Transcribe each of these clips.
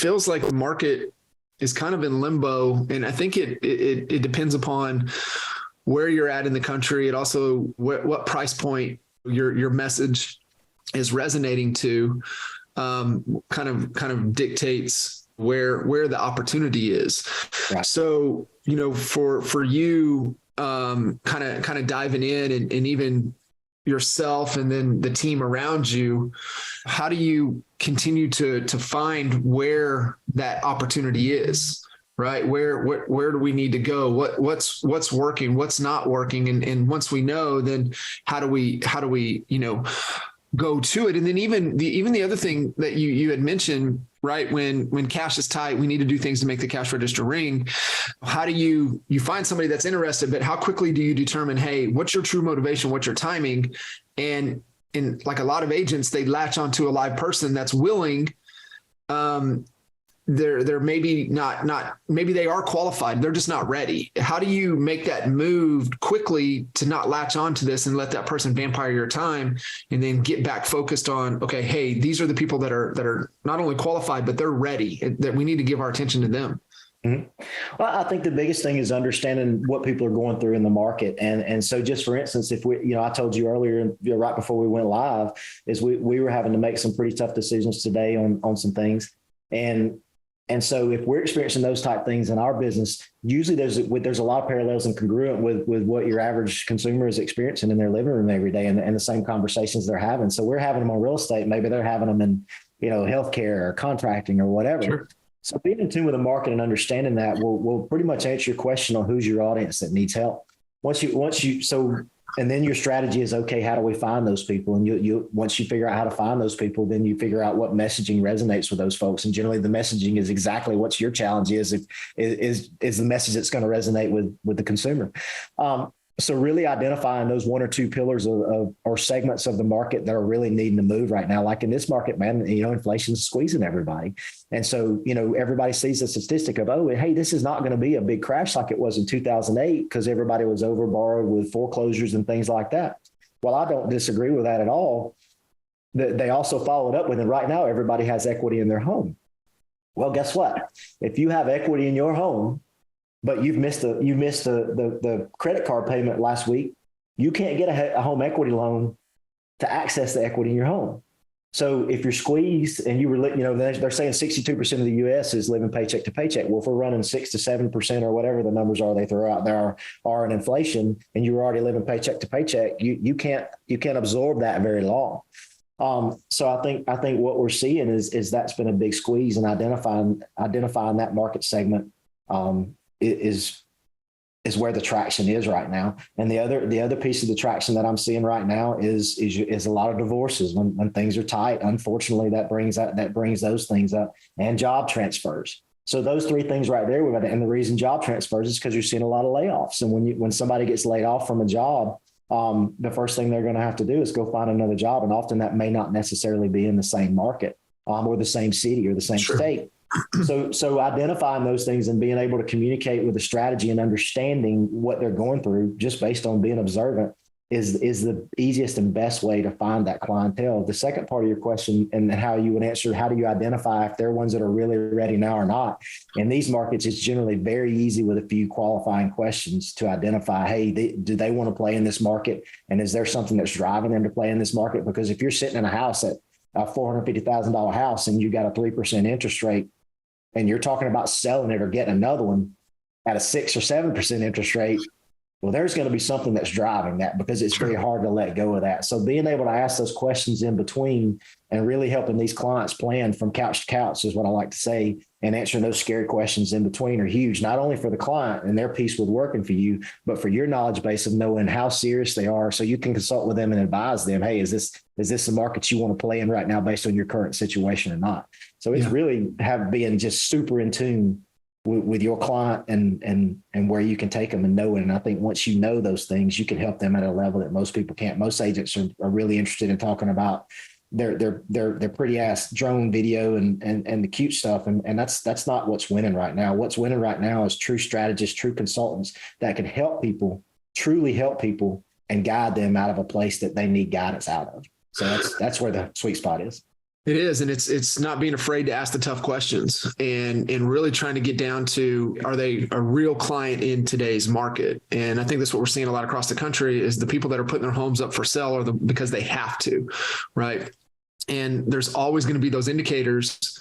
feels like the market is kind of in limbo. And I think it depends upon where you're at in the country. It also, what price point your message is resonating to, kind of dictates where the opportunity is. Right. So, for you, kind of diving in and even yourself and then the team around you, how do you continue to find where that opportunity is, right? Where do we need to go? What's working, what's not working? And once we know, then how do we, go to it? And then even the other thing that you had mentioned, right? When cash is tight, we need to do things to make the cash register ring. How do you find somebody that's interested, but how quickly do you determine, hey, what's your true motivation? What's your timing? And like a lot of agents, they latch onto a live person that's willing. They're maybe not, maybe they are qualified. They're just not ready. How do you make that move quickly to not latch onto this and let that person vampire your time and then get back focused on, okay, hey, these are the people that are not only qualified, but they're ready, that we need to give our attention to them. Mm-hmm. Well, I think the biggest thing is understanding what people are going through in the market. And so just for instance, if we, I told you earlier, right before we went live, is we were having to make some pretty tough decisions today on some things. And so if we're experiencing those type things in our business, usually there's a lot of parallels and congruent with what your average consumer is experiencing in their living room every day and the same conversations they're having. So we're having them on real estate. Maybe they're having them in, healthcare or contracting or whatever. Sure. So being in tune with the market and understanding that will pretty much answer your question on who's your audience that needs help. And then your strategy is, okay, how do we find those people? And you once you figure out how to find those people, then you figure out what messaging resonates with those folks. And generally the messaging is exactly what your challenge is the message that's going to resonate with the consumer. So really identifying those one or two pillars or segments of the market that are really needing to move right now. Like in this market, man, inflation is squeezing everybody. And so, everybody sees the statistic of, oh, hey, this is not going to be a big crash like it was in 2008 because everybody was overborrowed with foreclosures and things like that. Well, I don't disagree with that at all. They also followed up with, and right now everybody has equity in their home. Well, guess what? If you have equity in your home, but you missed the credit card payment last week, you can't get a home equity loan to access the equity in your home. So if you're squeezed and they're saying 62% of the U.S. is living paycheck to paycheck. Well, if we're running 6 to 7% or whatever the numbers are they throw out there are in inflation, and you're already living paycheck to paycheck, you can't absorb that very long. So I think what we're seeing is that's been a big squeeze, and identifying that market segment is where the traction is right now. And the other piece of the traction that I'm seeing right now is a lot of divorces when things are tight. Unfortunately, that brings those things up, and job transfers. So those three things right there, and the reason job transfers is because you're seeing a lot of layoffs. And when somebody gets laid off from a job, the first thing they're going to have to do is go find another job. And often that may not necessarily be in the same market, or the same city or the same Sure. state. So identifying those things and being able to communicate with a strategy and understanding what they're going through just based on being observant is the easiest and best way to find that clientele. The second part of your question and how you would answer, how do you identify if they're ones that are really ready now or not? In these markets, it's generally very easy with a few qualifying questions to identify, hey, do they want to play in this market? And is there something that's driving them to play in this market? Because if you're sitting in a house at a $450,000 house and you got a 3% interest rate, and you're talking about selling it or getting another one at a 6 or 7% interest rate, well, there's going to be something that's driving that, because it's very hard to let go of that. So being able to ask those questions in between and really helping these clients plan from couch to couch is what I like to say, and answering those scary questions in between are huge, not only for the client and their piece with working for you, but for your knowledge base of knowing how serious they are, so you can consult with them and advise them, hey, is this a market you want to play in right now based on your current situation or not? So it's really being just super in tune with your client and where you can take them and know it. And I think once you know those things, you can help them at a level that most people can't. Most agents are really interested in talking about their pretty ass drone video and the cute stuff. And that's not what's winning right now. What's winning right now is true strategists, true consultants that can help people, truly help people, and guide them out of a place that they need guidance out of. So that's where the sweet spot is. It is. And it's not being afraid to ask the tough questions and really trying to get down to, are they a real client in today's market? And I think that's what we're seeing a lot across the country is the people that are putting their homes up for sale are because they have to, right? And there's always going to be those indicators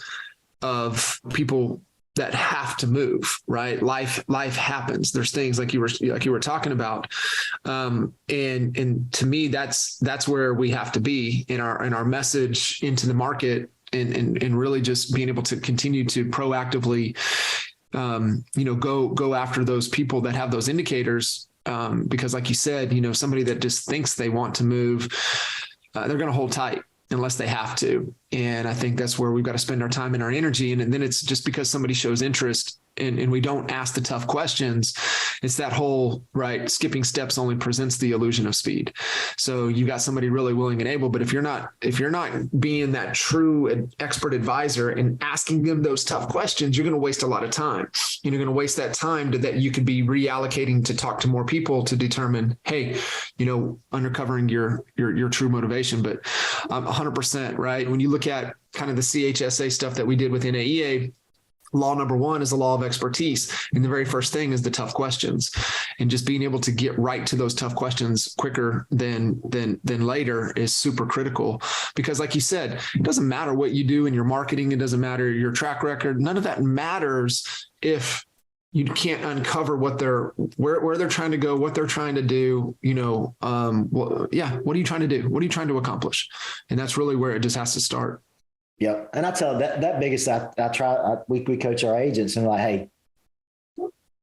of people that have to move, right? Life happens. There's things like you were talking about. And to me, that's where we have to be in our message into the market and really just being able to continue to proactively, go after those people that have those indicators. Because like you said, somebody that just thinks they want to move, they're going to hold tight unless they have to. And I think that's where we've got to spend our time and our energy. And then it's just because somebody shows interest and we don't ask the tough questions. It's that whole, right, skipping steps only presents the illusion of speed. So you got somebody really willing and able, but if you're not being that true expert advisor and asking them those tough questions, you're going to waste a lot of time. You're going to waste that time that you could be reallocating to talk to more people to determine, hey, uncovering your true motivation. But 100%, right? When you look at kind of the CHSA stuff that we did with NAEA, law number one is the law of expertise. And the very first thing is the tough questions, and just being able to get right to those tough questions quicker than later is super critical. Because like you said, it doesn't matter what you do in your marketing. It doesn't matter your track record. None of that matters if you can't uncover where they're trying to go, what they're trying to do, what are you trying to do? What are you trying to accomplish? And that's really where it just has to start. Yeah. And I tell that biggest, we coach our agents and like, hey,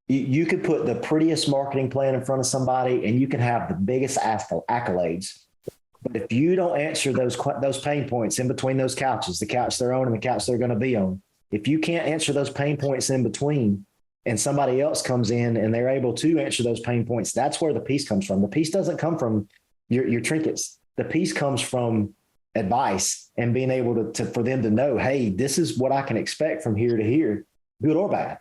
you could put the prettiest marketing plan in front of somebody and you can have the biggest accolades. But if you don't answer those pain points in between those couches, the couch they're on and the couch they're going to be on, if you can't answer those pain points in between and somebody else comes in and they're able to answer those pain points, that's where the peace comes from. The peace doesn't come from your trinkets. The peace comes from advice and being able to for them to know, hey, this is what I can expect from here to here, good or bad.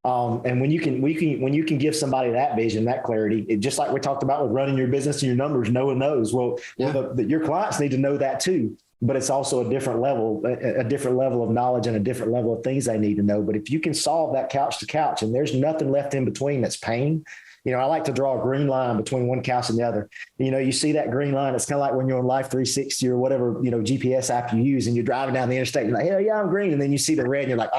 And when you can give somebody that vision, that clarity, just like we talked about with running your business and your numbers, knowing those, your clients need to know that too. But it's also a different level of knowledge and a different level of things they need to know. But if you can solve that couch to couch and there's nothing left in between that's pain, I like to draw a green line between one couch and the other. You see that green line. It's kind of like when you're on Life 360 or whatever, GPS app you use and you're driving down the interstate. You're like, hell yeah, I'm green. And then you see the red and you're like,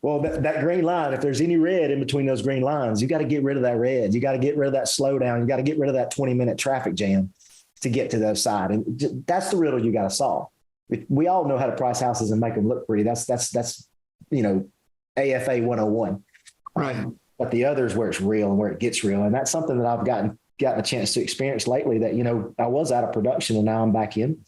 well, that green line, if there's any red in between those green lines, you got to get rid of that red. You got to get rid of that slowdown. You got to get rid of that 20-minute traffic jam to get to the other side. And that's the riddle you got to solve. We all know how to price houses and make them look pretty. That's AFA 101. Right. But the other is where it's real and where it gets real. And that's something that I've gotten a chance to experience lately that, I was out of production and now I'm back in.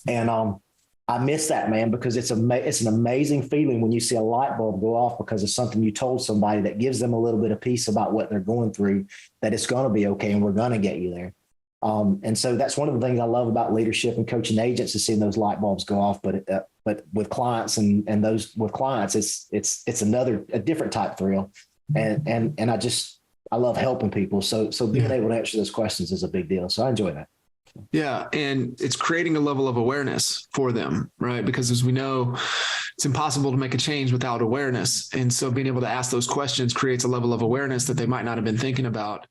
And I miss that, man, because it's an amazing feeling when you see a light bulb go off because of something you told somebody that gives them a little bit of peace about what they're going through, that it's going to be okay and we're going to get you there. And so that's one of the things I love about leadership and coaching agents is seeing those light bulbs go off. But with clients and those with clients, it's a different type thrill. And I love helping people. So being able to answer those questions is a big deal. So I enjoy that. Yeah. And it's creating a level of awareness for them, right? Because as we know, it's impossible to make a change without awareness. And so being able to ask those questions creates a level of awareness that they might not have been thinking about.